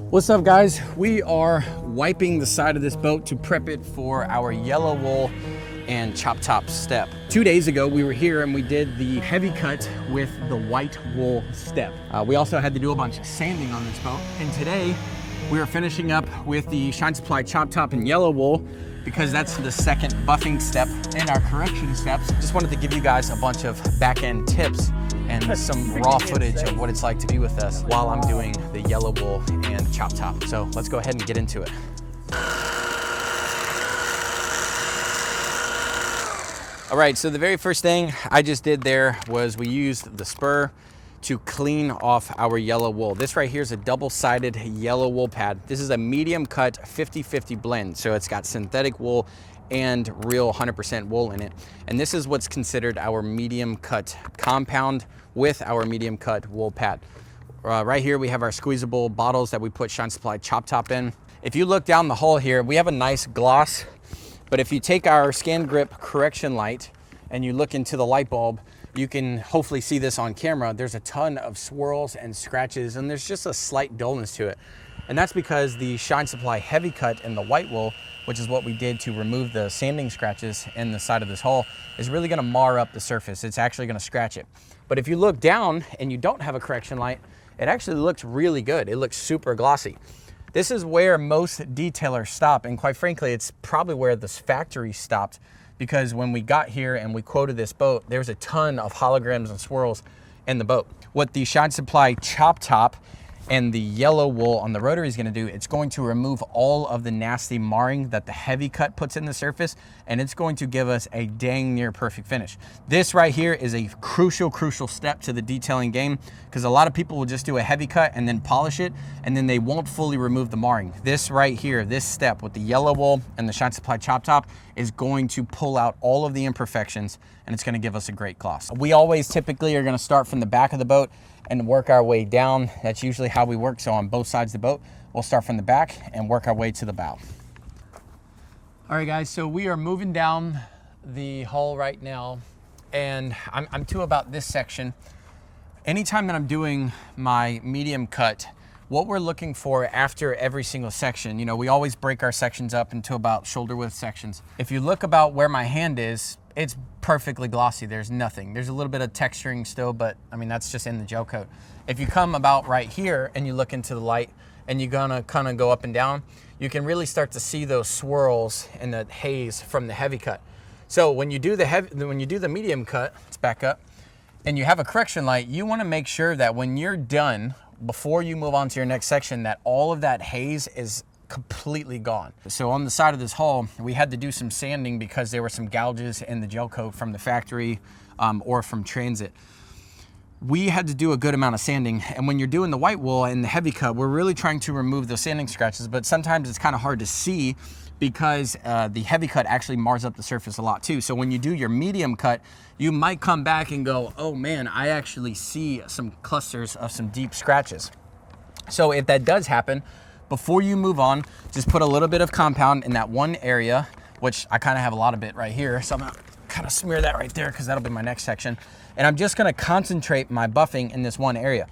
What's up, guys? We are wiping the side of this boat to prep it for our yellow wool and chop top step. 2 days ago, we were here and we did the heavy cut with the white wool step. We also had to do a bunch of sanding on this boat. And today, we are finishing up with the Shine Supply chop top and yellow wool because that's the second buffing step in our correction steps. Just wanted to give you guys a bunch of back end tips and some raw footage of what it's like to be with us while I'm doing the yellow wool and chop top. So let's go ahead and get into it. All right, so the very first thing I just did there was we used the spur to clean off our yellow wool. This right here is a double-sided yellow wool pad. This is a medium cut 50-50 blend. So it's got synthetic wool and real 100% wool in it. And this is what's considered our medium cut compound with our medium cut wool pad. Right here, we have our squeezable bottles that we put Shine Supply chop top in. If you look down the hull here, we have a nice gloss, but if you take our Scan Grip correction light and you look into the light bulb, you can hopefully see this on camera. There's a ton of swirls and scratches, and there's just a slight dullness to it. And that's because the Shine Supply heavy cut and the white wool, which is what we did to remove the sanding scratches in the side of this hull, is really gonna mar up the surface. It's actually gonna scratch it. But if you look down and you don't have a correction light, it actually looks really good. It looks super glossy. This is where most detailers stop, and quite frankly, it's probably where this factory stopped, because when we got here and we quoted this boat, there's a ton of holograms and swirls in the boat. What the Shine Supply chop top and the yellow wool on the rotary is gonna do, it's going to remove all of the nasty marring that the heavy cut puts in the surface, and it's going to give us a dang near perfect finish. This right here is a crucial step to the detailing game, because a lot of people will just do a heavy cut and then polish it, and then they won't fully remove the marring. This right here, this step with the yellow wool and the Shine Supply chop top is going to pull out all of the imperfections, and it's gonna give us a great gloss. We always typically are gonna start from the back of the boat and work our way down. That's usually how we work. So on both sides of the boat, we'll start from the back and work our way to the bow. All right, guys, so we are moving down the hull right now, and I'm to about this section. Anytime that I'm doing my medium cut, what we're looking for after every single section, you know, we always break our sections up into about shoulder width sections. If you look about where my hand is, it's perfectly glossy. There's nothing. There's a little bit of texturing still, but I mean, that's just in the gel coat. If you come about right here and you look into the light and you're gonna kind of go up and down, you can really start to see those swirls and the haze from the heavy cut. So when you do the medium cut, let's back up, and you have a correction light, you wanna make sure that when you're done, before you move on to your next section, that all of that haze is completely gone. So on the side of this hull, we had to do some sanding because there were some gouges in the gel coat from the factory or from transit. We had to do a good amount of sanding, and when you're doing the white wool and the heavy cut, we're really trying to remove those sanding scratches, but sometimes it's kind of hard to see because the heavy cut actually mars up the surface a lot too. So when you do your medium cut, you might come back and go, oh man, I actually see some clusters of some deep scratches. So if that does happen, before you move on, just put a little bit of compound in that one area, which I kind of have a lot of it right here. So I'm gonna kind of smear that right there because that'll be my next section. And I'm just gonna concentrate my buffing in this one area.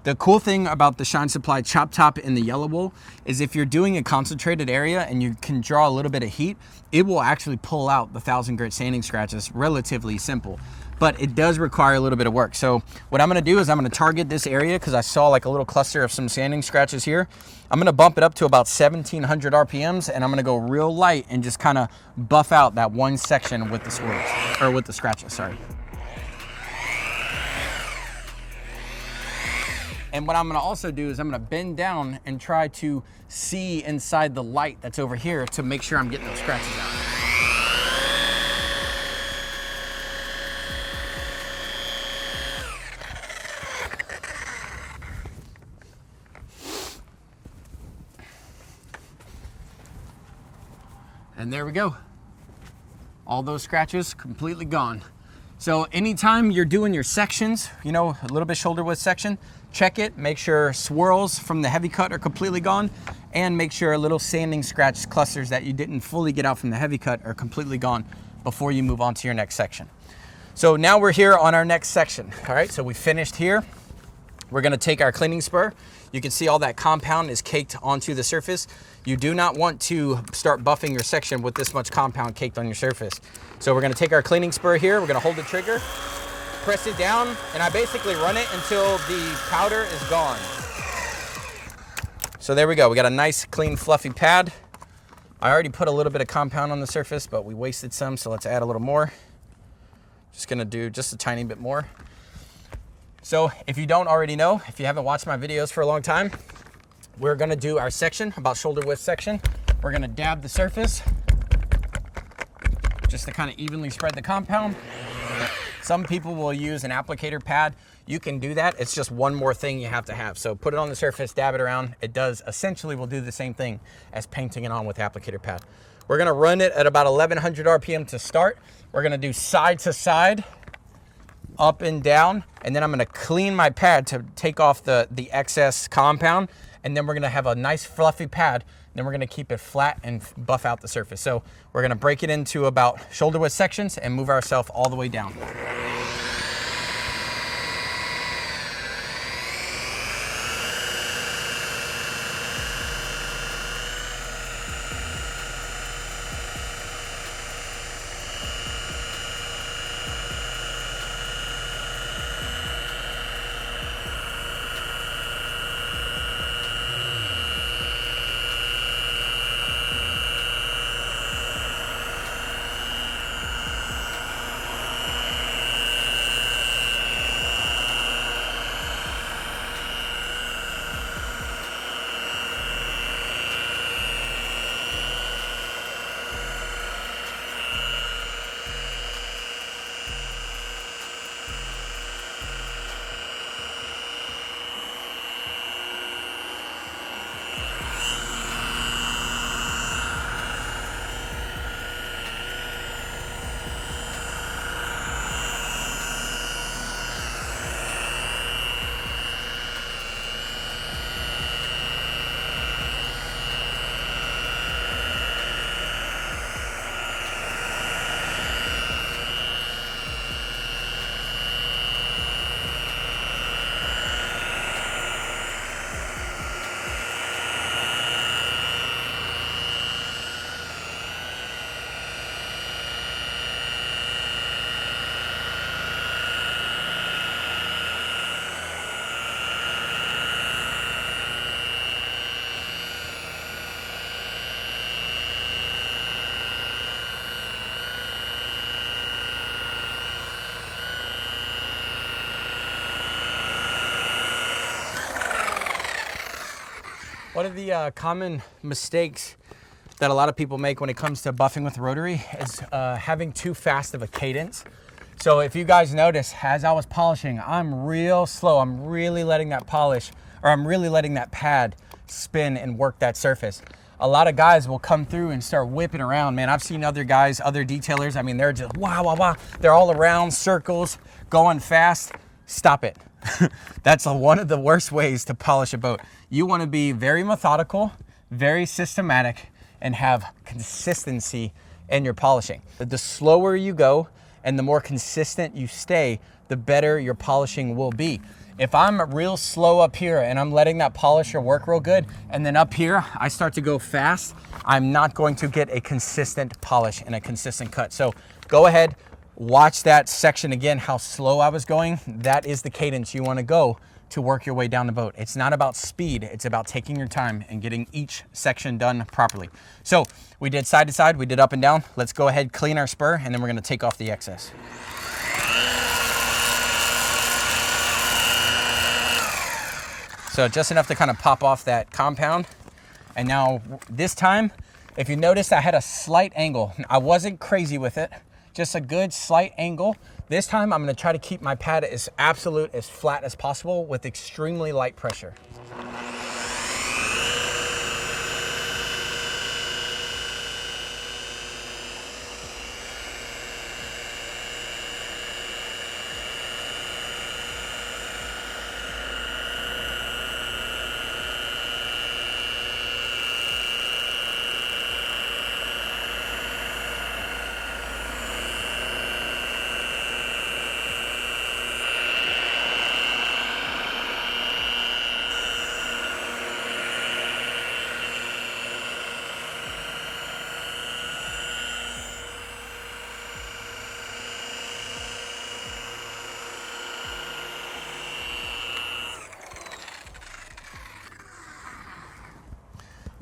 The cool thing about the Shine Supply chop top in the yellow wool is if you're doing a concentrated area and you can draw a little bit of heat, it will actually pull out the 1000 grit sanding scratches. Relatively simple, but it does require a little bit of work. So what I'm gonna do is I'm gonna target this area because I saw like a little cluster of some sanding scratches here. I'm gonna bump it up to about 1700 RPMs, and I'm gonna go real light and just kind of buff out that one section with the swirls, or with the scratches, sorry. And what I'm gonna also do is I'm gonna bend down and try to see inside the light that's over here to make sure I'm getting those scratches out. And there we go. All those scratches completely gone. So anytime you're doing your sections, you know, a little bit shoulder width section, check it, make sure swirls from the heavy cut are completely gone, and make sure little sanding scratch clusters that you didn't fully get out from the heavy cut are completely gone before you move on to your next section. So now we're here on our next section. All right, so we finished here. we're gonna take our cleaning spur. You can see all that compound is caked onto the surface. You do not want to start buffing your section with this much compound caked on your surface. So we're gonna take our cleaning spur here, we're gonna hold the trigger, press it down, and I basically run it until the powder is gone. So there we go, we got a nice, clean, fluffy pad. I already put a little bit of compound on the surface, but we wasted some, so let's add a little more. Just gonna do just a tiny bit more. So if you don't already know, if you haven't watched my videos for a long time, we're gonna do our section, about shoulder width section. We're gonna dab the surface, just to kind of evenly spread the compound. Some people will use an applicator pad. You can do that. It's just one more thing you have to have. So put it on the surface, dab it around. It does, essentially will do the same thing as painting it on with the applicator pad. We're gonna run it at about 1100 RPM to start. We're gonna do side to side, up and down, and then I'm gonna clean my pad to take off the excess compound, and then we're gonna have a nice fluffy pad, and then we're gonna keep it flat and buff out the surface. So we're gonna break it into about shoulder width sections and move ourselves all the way down. One of the common mistakes that a lot of people make when it comes to buffing with rotary is having too fast of a cadence. So if you guys notice, as I was polishing, I'm real slow. I'm really letting that pad spin and work that surface. A lot of guys will come through and start whipping around. Man, I've seen other guys, other detailers, I mean, they're just wow, wow, wow. They're all around circles, going fast. Stop it. That's one of the worst ways to polish a boat. You want to be very methodical, very systematic, and have consistency in your polishing. The slower you go and the more consistent you stay, the better your polishing will be. If I'm real slow up here and I'm letting that polisher work real good, and then up here I start to go fast, I'm not going to get a consistent polish and a consistent cut. So go ahead, watch that section again, how slow I was going. That is the cadence you want to go to work your way down the boat. It's not about speed, it's about taking your time and getting each section done properly. So we did side to side, we did up and down. Let's go ahead, clean our spur, and then we're going to take off the excess. So just enough to kind of pop off that compound. And now this time, if you notice, I had a slight angle. I wasn't crazy with it, just a good slight angle. This time I'm gonna try to keep my pad as flat as possible with extremely light pressure.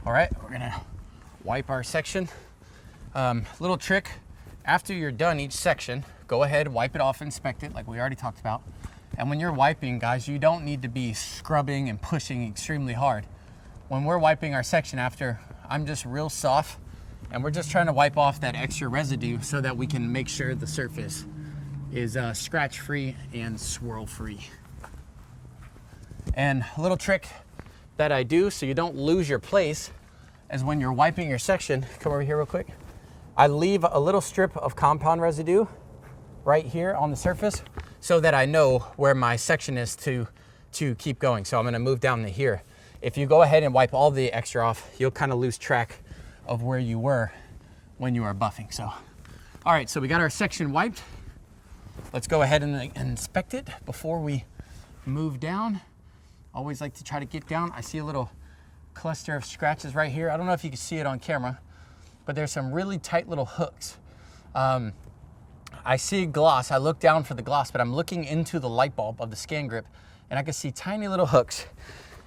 All right, we're gonna wipe our section. Little trick, after you're done each section, go ahead, wipe it off, inspect it like we already talked about. And when you're wiping, guys, you don't need to be scrubbing and pushing extremely hard. When we're wiping our section after, I'm just real soft, and we're just trying to wipe off that extra residue so that we can make sure the surface is scratch-free and swirl-free. And a little trick that I do so you don't lose your place is when you're wiping your section, come over here real quick, I leave a little strip of compound residue right here on the surface so that I know where my section is to keep going. So I'm gonna move down to here. If you go ahead and wipe all the extra off, you'll kind of lose track of where you were when you were buffing. So, all right, so we got our section wiped. Let's go ahead and inspect it before we move down. Always like to try to get down. I see a little cluster of scratches right here. I don't know if you can see it on camera, but there's some really tight little hooks. I see gloss. I look down for the gloss, but I'm looking into the light bulb of the scan grip, and I can see tiny little hooks.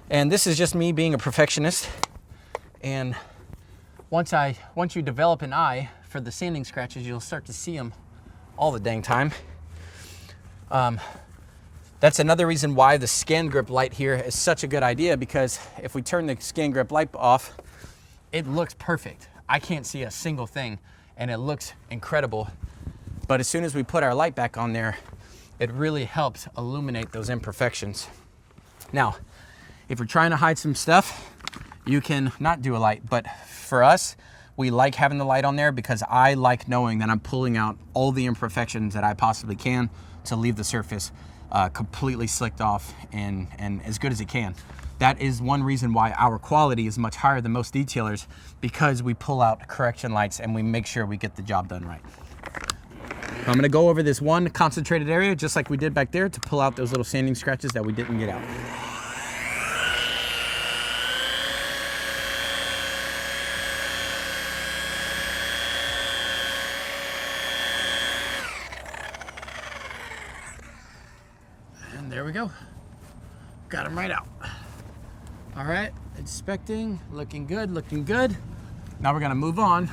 And this is just me being a perfectionist. And once you develop an eye for the sanding scratches, you'll start to see them all the dang time. That's another reason why the scan grip light here is such a good idea, because if we turn the scan grip light off, it looks perfect. I can't see a single thing and it looks incredible. But as soon as we put our light back on there, it really helps illuminate those imperfections. Now, if you're trying to hide some stuff, you can not do a light, but for us, we like having the light on there because I like knowing that I'm pulling out all the imperfections that I possibly can to leave the surface completely slicked off and as good as it can. That is one reason why our quality is much higher than most detailers, because we pull out correction lights and we make sure we get the job done right. I'm gonna go over this one concentrated area just like we did back there to pull out those little sanding scratches that we didn't get out. And there we go. Got them right out. All right, inspecting, looking good, looking good. Now we're gonna move on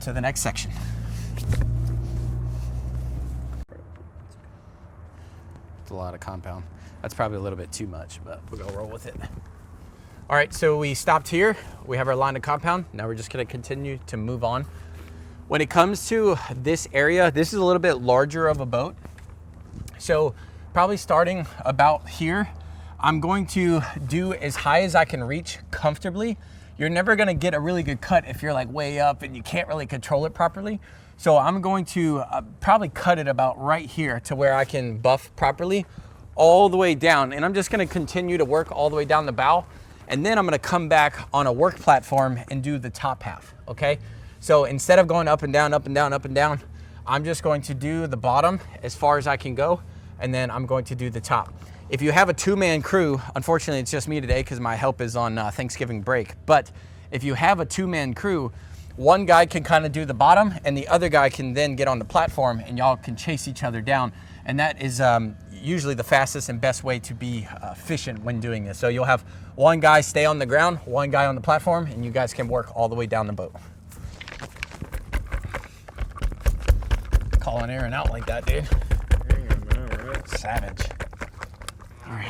to the next section. It's a lot of compound. That's probably a little bit too much, but we're gonna roll with it. All right, so we stopped here. We have our line of compound. Now we're just gonna continue to move on. When it comes to this area, this is a little bit larger of a boat. So probably starting about here, I'm going to do as high as I can reach comfortably. You're never gonna get a really good cut if you're like way up and you can't really control it properly. So I'm going to probably cut it about right here to where I can buff properly all the way down. And I'm just gonna continue to work all the way down the bow. And then I'm gonna come back on a work platform and do the top half, okay? So instead of going up and down, up and down, up and down, I'm just going to do the bottom as far as I can go, and then I'm going to do the top. If you have a two-man crew, unfortunately it's just me today because my help is on Thanksgiving break, but if you have a two-man crew, one guy can kind of do the bottom and the other guy can then get on the platform and y'all can chase each other down. And that is usually the fastest and best way to be efficient when doing this. So you'll have one guy stay on the ground, one guy on the platform, and you guys can work all the way down the boat. Calling Aaron out like that, dude. Savage. All right.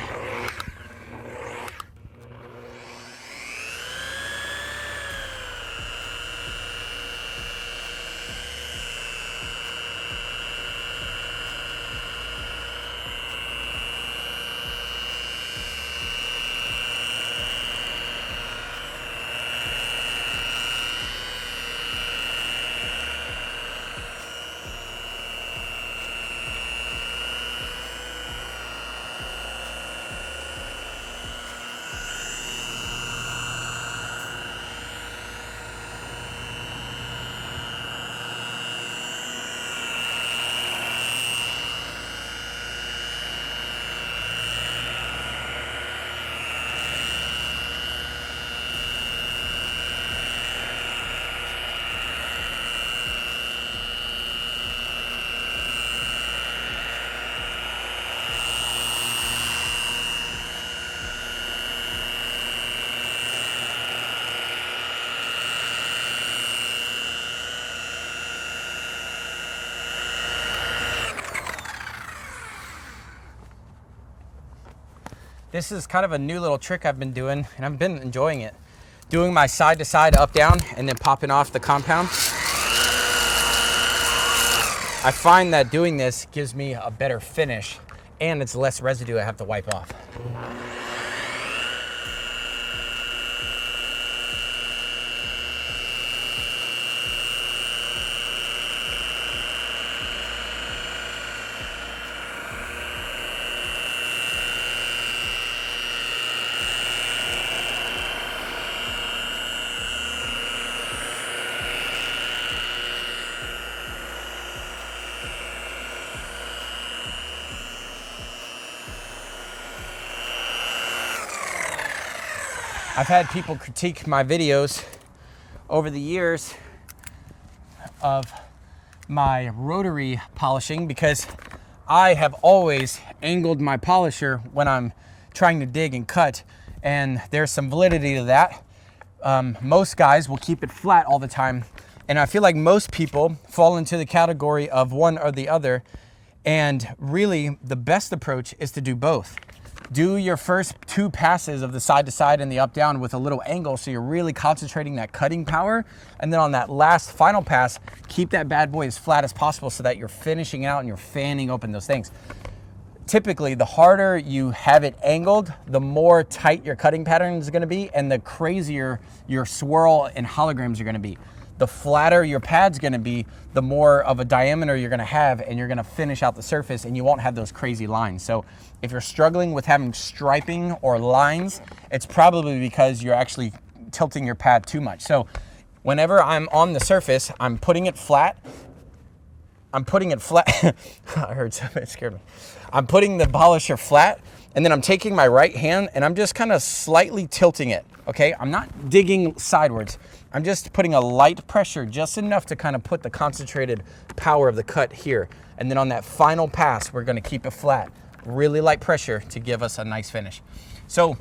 This is kind of a new little trick I've been doing, and I've been enjoying it. Doing my side to side, up, down, and then popping off the compound. I find that doing this gives me a better finish, and it's less residue I have to wipe off. I've had people critique my videos over the years of my rotary polishing because I have always angled my polisher when I'm trying to dig and cut, and there's some validity to that. Most guys will keep it flat all the time, and I feel like most people fall into the category of one or the other, and really the best approach is to do both. Do your first 2 passes of the side to side and the up down with a little angle, so you're really concentrating that cutting power. And then on that last final pass, keep that bad boy as flat as possible so that you're finishing out and you're fanning open those things. Typically, the harder you have it angled, the more tight your cutting pattern is gonna be and the crazier your swirl and holograms are gonna be. The flatter your pad's gonna be, the more of a diameter you're gonna have, and you're gonna finish out the surface and you won't have those crazy lines. So if you're struggling with having striping or lines, it's probably because you're actually tilting your pad too much. So whenever I'm on the surface, I'm putting it flat. I heard something, it scared me. I'm putting the polisher flat, and then I'm taking my right hand and I'm just kind of slightly tilting it, okay? I'm not digging sideways. I'm just putting a light pressure, just enough to kind of put the concentrated power of the cut here. And then on that final pass, we're gonna keep it flat. Really light pressure to give us a nice finish. So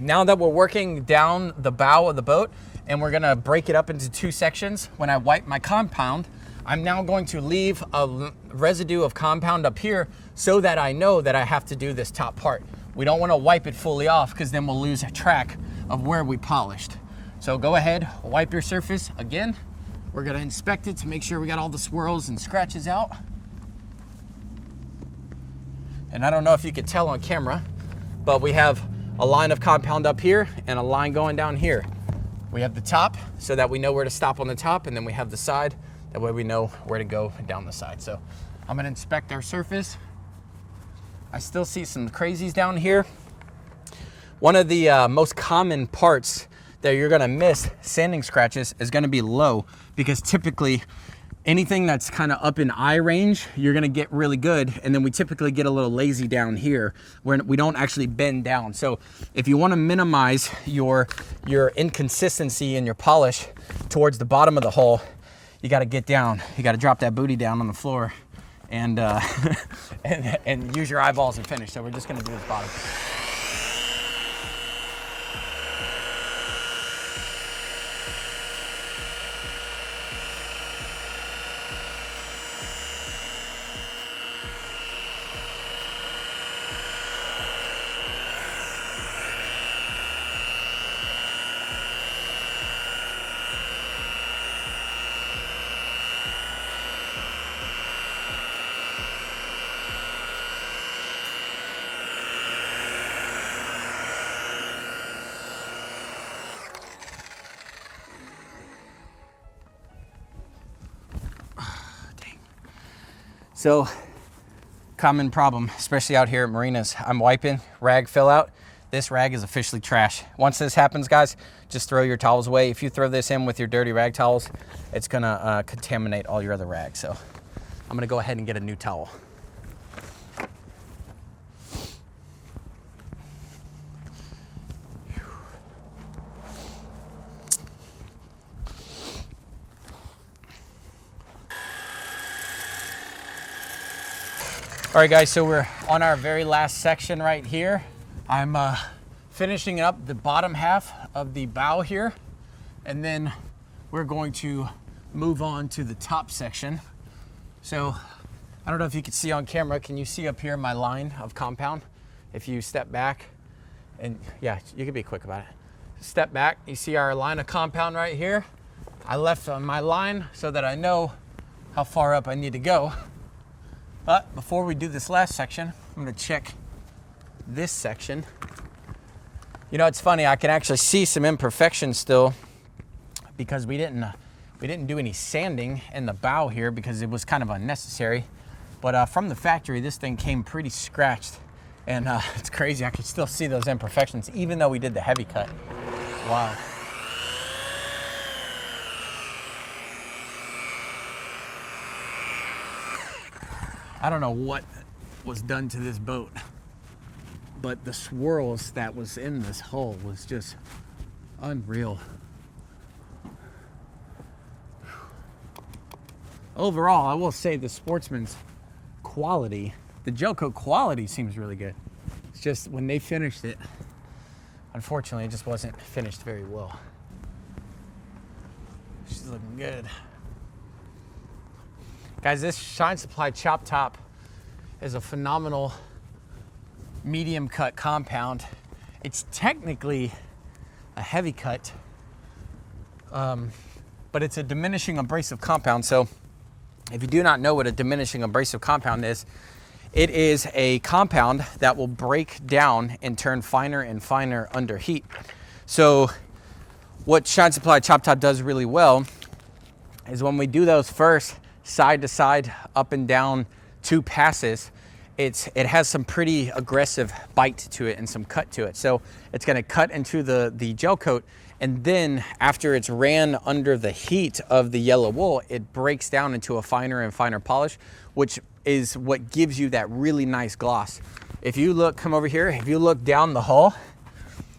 now that we're working down the bow of the boat, and we're gonna break it up into 2 sections, when I wipe my compound, I'm now going to leave a residue of compound up here so that I know that I have to do this top part. We don't wanna wipe it fully off because then we'll lose track of where we polished. So go ahead, wipe your surface again. We're gonna inspect it to make sure we got all the swirls and scratches out. And I don't know if you could tell on camera, but we have a line of compound up here and a line going down here. We have the top so that we know where to stop on the top, and then we have the side. That way we know where to go down the side. So I'm gonna inspect our surface. I still see some crazies down here. One of the most common parts that you're gonna miss sanding scratches is gonna be low, because typically anything that's kind of up in eye range, you're gonna get really good, and then we typically get a little lazy down here where we don't actually bend down. So if you wanna minimize your inconsistency in your polish towards the bottom of the hole, you gotta get down. You gotta drop that booty down on the floor and, and use your eyeballs and finish. So we're just gonna do this bottom. So, common problem, especially out here at marinas. I'm wiping, rag fell out. This rag is officially trash. Once this happens, guys, just throw your towels away. If you throw this in with your dirty rag towels, it's gonna contaminate all your other rags. So I'm gonna go ahead and get a new towel. All right, guys, so we're on our very last section right here. I'm finishing up the bottom half of the bow here, and then we're going to move on to the top section. So I don't know if you can see on camera. Can you see up here my line of compound? If you step back, And yeah, you can be quick about it. Step back, you see our line of compound right here. I left on my line so that I know how far up I need to go. But before we do this last section, I'm gonna check this section. You know, it's funny, I can actually see some imperfections still because we didn't do any sanding in the bow here because it was kind of unnecessary. But from the factory, this thing came pretty scratched. And it's crazy, I can still see those imperfections even though we did the heavy cut. Wow. I don't know what was done to this boat, but the swirls that was in this hull was just unreal. Overall, I will say the Sportsman's quality, the gel coat quality seems really good. It's just when they finished it, unfortunately, it just wasn't finished very well. She's looking good. Guys, this Shine Supply Chop Top is a phenomenal medium cut compound. It's technically a heavy cut, but it's a diminishing abrasive compound. So if you do not know what a diminishing abrasive compound is, it is a compound that will break down and turn finer and finer under heat. So what Shine Supply Chop Top does really well is when we do those first side to side, up and down 2 passes, it has some pretty aggressive bite to it and some cut to it. So it's gonna cut into the gel coat, and then after it's ran under the heat of the yellow wool, it breaks down into a finer and finer polish, which is what gives you that really nice gloss. If you look, come over here, if you look down the hull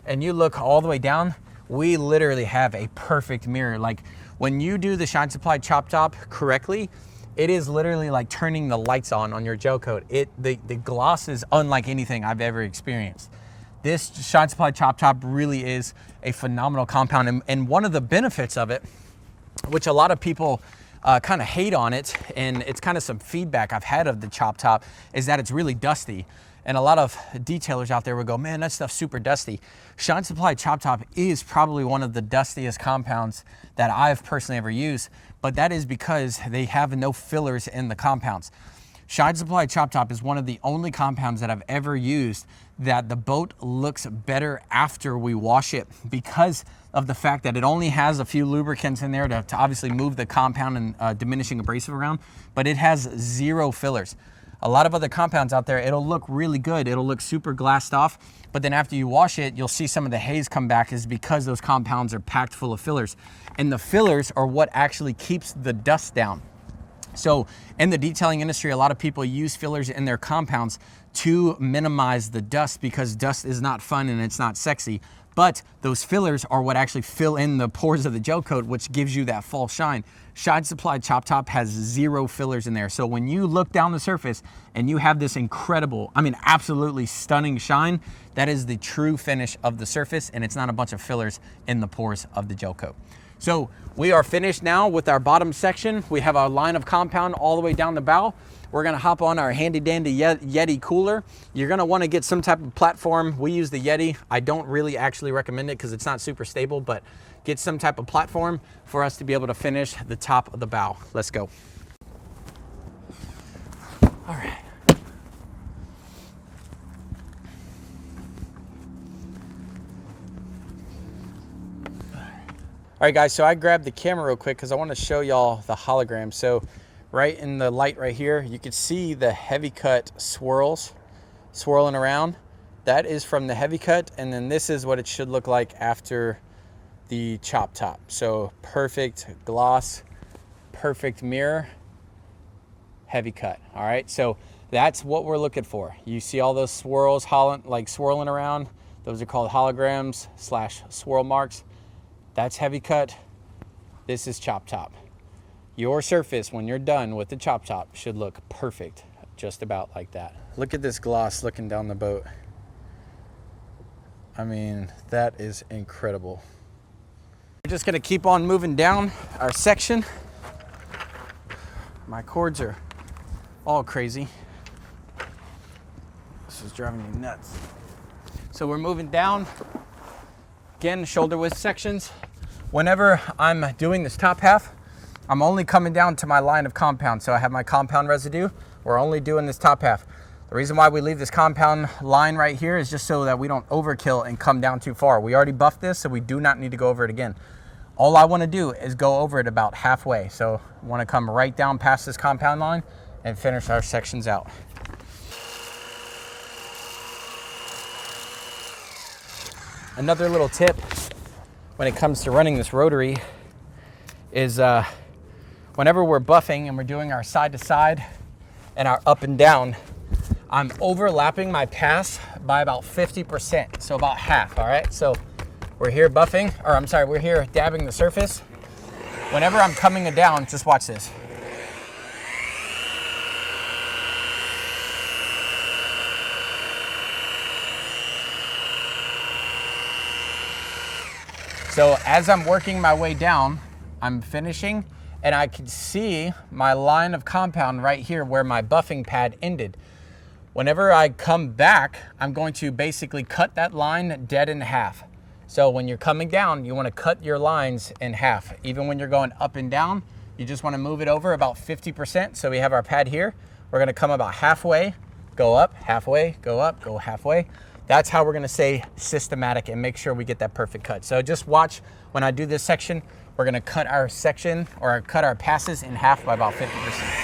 and you look all the way down, we literally have a perfect mirror. Like when you do the Shine Supply Chop Top correctly, it is literally like turning the lights on your gel coat. The gloss is unlike anything I've ever experienced. This Shine Supply Chop Top really is a phenomenal compound. And one of the benefits of it, which a lot of people kind of hate on it, and it's kind of some feedback I've had of the Chop Top, is that it's really dusty. And a lot of detailers out there would go, man, that stuff's super dusty. Shine Supply Chop Top is probably one of the dustiest compounds that I've personally ever used, but that is because they have no fillers in the compounds. Shine Supply Chop Top is one of the only compounds that I've ever used that the boat looks better after we wash it because of the fact that it only has a few lubricants in there to obviously move the compound and diminishing abrasive around, but it has 0 fillers. A lot of other compounds out there, it'll look really good. It'll look super glassed off, but then after you wash it, you'll see some of the haze come back is because those compounds are packed full of fillers. And the fillers are what actually keeps the dust down. So in the detailing industry, a lot of people use fillers in their compounds to minimize the dust because dust is not fun and it's not sexy. But those fillers are what actually fill in the pores of the gel coat, which gives you that false shine. Shine Supply Chop Top has 0 fillers in there. So when you look down the surface and you have this incredible, I mean, absolutely stunning shine, that is the true finish of the surface, and it's not a bunch of fillers in the pores of the gel coat. So we are finished now with our bottom section. We have our line of compound all the way down the bow. We're gonna hop on our handy dandy Yeti cooler. You're gonna wanna get some type of platform. We use the Yeti. I don't really actually recommend it because it's not super stable, but get some type of platform for us to be able to finish the top of the bow. Let's go. All right. All right, guys, so I grabbed the camera real quick because I want to show y'all the hologram. So right in the light right here, you can see the heavy cut swirls swirling around. That is from the heavy cut, and then this is what it should look like after the chop top. So perfect gloss, perfect mirror, heavy cut. All right, so that's what we're looking for. You see all those swirls like swirling around. Those are called holograms / swirl marks. That's heavy cut. This is chop top. Your surface, when you're done with the chop top, should look perfect, just about like that. Look at this gloss looking down the boat. I mean, that is incredible. We're just gonna keep on moving down our section. My cords are all crazy. This is driving me nuts. So we're moving down. Again, shoulder width sections. Whenever I'm doing this top half, I'm only coming down to my line of compound. So I have my compound residue. We're only doing this top half. The reason why we leave this compound line right here is just so that we don't overkill and come down too far. We already buffed this, so we do not need to go over it again. All I want to do is go over it about halfway. So I want to come right down past this compound line and finish our sections out. Another little tip when it comes to running this rotary is whenever we're buffing and we're doing our side to side and our up and down, I'm overlapping my pass by about 50%, so about half, all right? So we're here buffing, or I'm sorry, we're here dabbing the surface. Whenever I'm coming down, just watch this. So as I'm working my way down, I'm finishing, and I can see my line of compound right here where my buffing pad ended. Whenever I come back, I'm going to basically cut that line dead in half. So when you're coming down, you want to cut your lines in half. Even when you're going up and down, you just want to move it over about 50%. So we have our pad here. We're going to come about halfway, go up, halfway, go up, go halfway. That's how we're going to stay systematic and make sure we get that perfect cut. So just watch when I do this section. We're going to cut our section, or cut our passes in half by about 50%.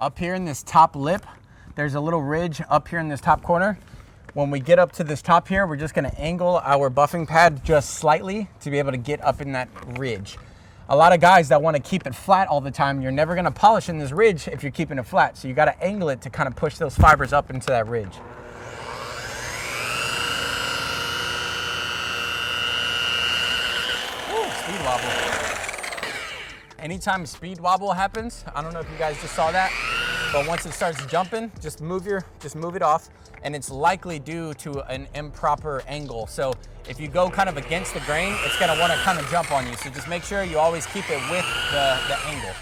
Up here in this top lip, there's a little ridge up here in this top corner. When we get up to this top here, we're just gonna angle our buffing pad just slightly to be able to get up in that ridge. A lot of guys that wanna keep it flat all the time, you're never gonna polish in this ridge if you're keeping it flat. So you gotta angle it to kind of push those fibers up into that ridge. Ooh, speed wobble. Anytime speed wobble happens, I don't know if you guys just saw that, but once it starts jumping, just move it off, and it's likely due to an improper angle. So if you go kind of against the grain, it's gonna wanna kind of jump on you. So just make sure you always keep it with the angle.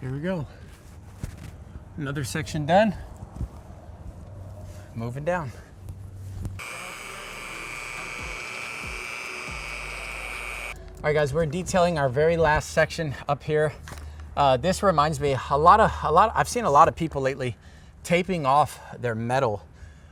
Here we go. Another section done. Moving down. All right, guys, we're detailing our very last section up here. This reminds me I've seen a lot of people lately taping off their metal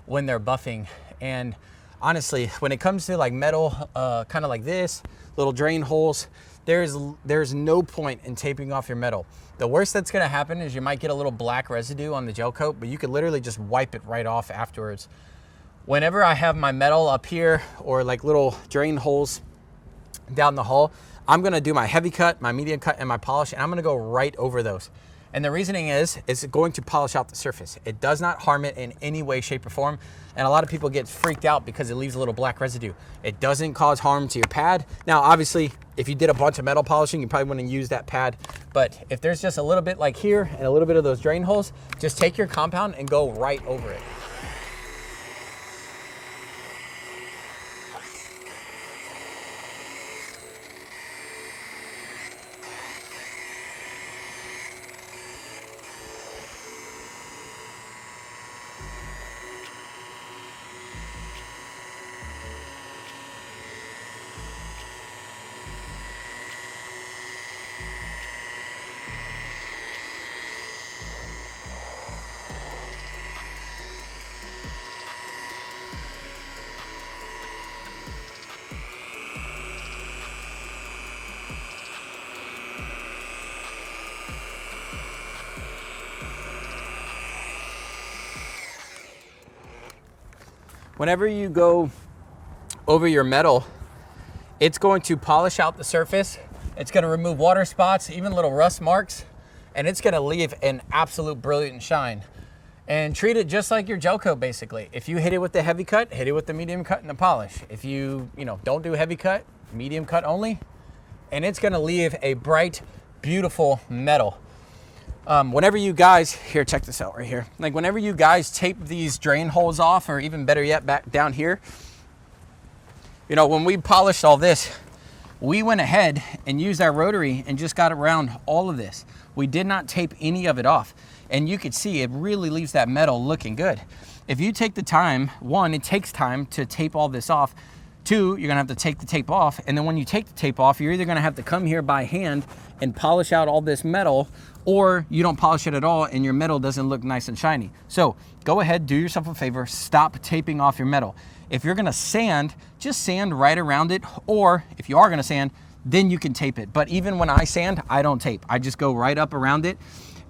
when they're buffing. And honestly, when it comes to like metal, kind of like this, little drain holes, there's no point in taping off your metal. The worst that's gonna happen is you might get a little black residue on the gel coat, but you could literally just wipe it right off afterwards. Whenever I have my metal up here or like little drain holes down the hall, I'm gonna do my heavy cut, my medium cut, and my polish, and I'm gonna go right over those. And the reasoning is, it's going to polish out the surface. It does not harm it in any way, shape, or form. And a lot of people get freaked out because it leaves a little black residue. It doesn't cause harm to your pad. Now, obviously, if you did a bunch of metal polishing, you probably wouldn't use that pad. But if there's just a little bit like here and a little bit of those drain holes, just take your compound and go right over it. Whenever you go over your metal, it's going to polish out the surface. It's going to remove water spots, even little rust marks, and it's going to leave an absolute brilliant shine. And treat it just like your gel coat, basically. If you hit it with the heavy cut, hit it with the medium cut and the polish. If you don't do heavy cut, medium cut only, and it's going to leave a bright, beautiful metal. Whenever you guys, here, check this out right here. Like whenever you guys tape these drain holes off, or even better yet, back down here, when we polished all this, we went ahead and used our rotary and just got around all of this. We did not tape any of it off. And you could see it really leaves that metal looking good. If you take the time, one, it takes time to tape all this off. Two, you're gonna have to take the tape off. And then when you take the tape off, you're either gonna have to come here by hand and polish out all this metal, or you don't polish it at all and your metal doesn't look nice and shiny. So go ahead, do yourself a favor, stop taping off your metal. If you're gonna sand, just sand right around it, or if you are gonna sand, then you can tape it. But even when I sand, I don't tape. I just go right up around it.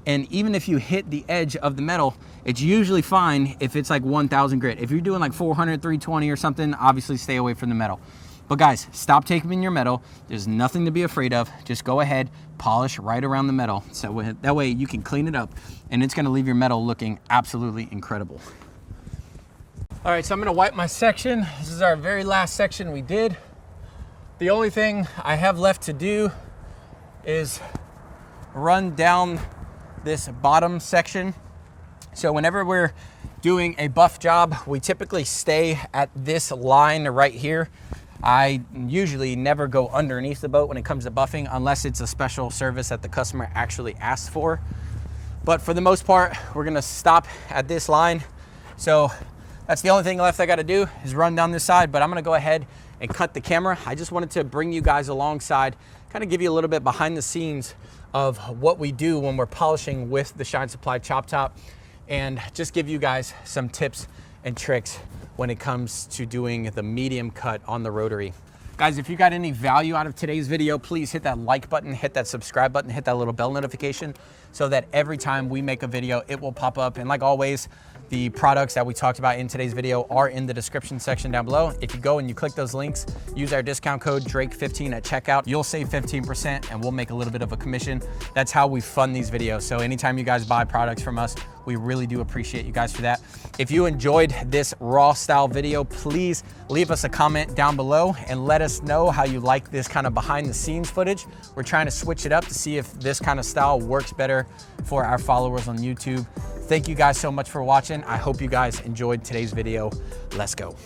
And even if you hit the edge of the metal, it's usually fine if it's like 1000 grit. If you're doing like 400, 320 or something, obviously stay away from the metal. But guys, stop taping your metal. There's nothing to be afraid of. Just go ahead, polish right around the metal. So that way you can clean it up and it's gonna leave your metal looking absolutely incredible. All right, so I'm gonna wipe my section. This is our very last section we did. The only thing I have left to do is run down this bottom section. So whenever we're doing a buff job, we typically stay at this line right here. I usually never go underneath the boat when it comes to buffing, unless it's a special service that the customer actually asks for. But for the most part, we're gonna stop at this line. So that's the only thing left I gotta do is run down this side, but I'm gonna go ahead and cut the camera. I just wanted to bring you guys alongside, kind of give you a little bit behind the scenes of what we do when we're polishing with the Shine Supply Chop Top, and just give you guys some tips and tricks when it comes to doing the medium cut on the rotary. Guys, if you got any value out of today's video, please hit that like button, hit that subscribe button, hit that little bell notification so that every time we make a video, it will pop up. And like always, the products that we talked about in today's video are in the description section down below. If you go and you click those links, use our discount code Drake15 at checkout, you'll save 15% and we'll make a little bit of a commission. That's how we fund these videos. So anytime you guys buy products from us, we really do appreciate you guys for that. If you enjoyed this raw style video, please leave us a comment down below and let us know how you like this kind of behind the scenes footage. We're trying to switch it up to see if this kind of style works better for our followers on YouTube. Thank you guys so much for watching. I hope you guys enjoyed today's video. Let's go.